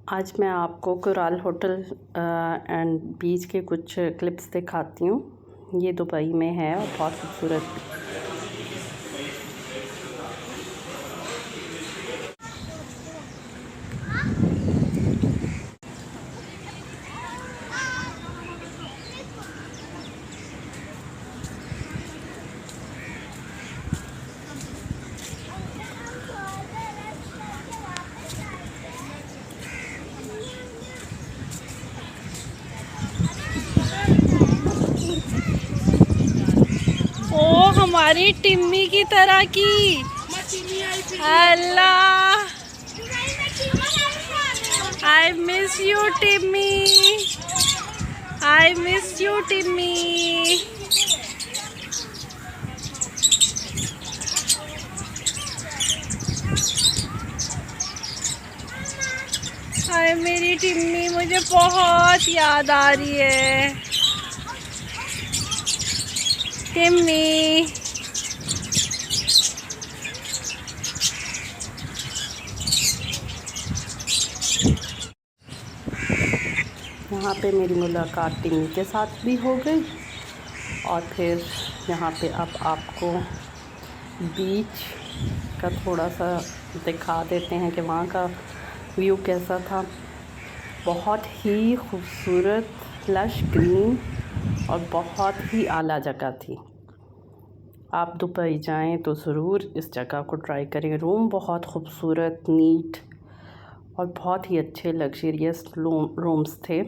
आज मैं आपको कोराल होटल एंड बीच के कुछ क्लिप्स दिखाती हूँ। ये दुबई में है और बहुत खूबसूरत। ओ हमारी टिम्मी की तरह की। Allah, I miss you Timmy, I miss you Timmy. हाय मेरी टिम्मी, मुझे बहुत याद आ रही है टिम्मी। यहाँ पे मेरी मुलाकात टिम्मी के साथ भी हो गई और फिर यहाँ पे अब आपको बीच का थोड़ा सा दिखा देते हैं कि वहाँ का व्यू कैसा था। बहुत ही खूबसूरत, लश ग्रीन और बहुत ही आला जगह थी। आप दुबई जाएं तो ज़रूर इस जगह को ट्राई करें। रूम बहुत खूबसूरत, नीट और बहुत ही अच्छे लग्जरियस रूम्स थे।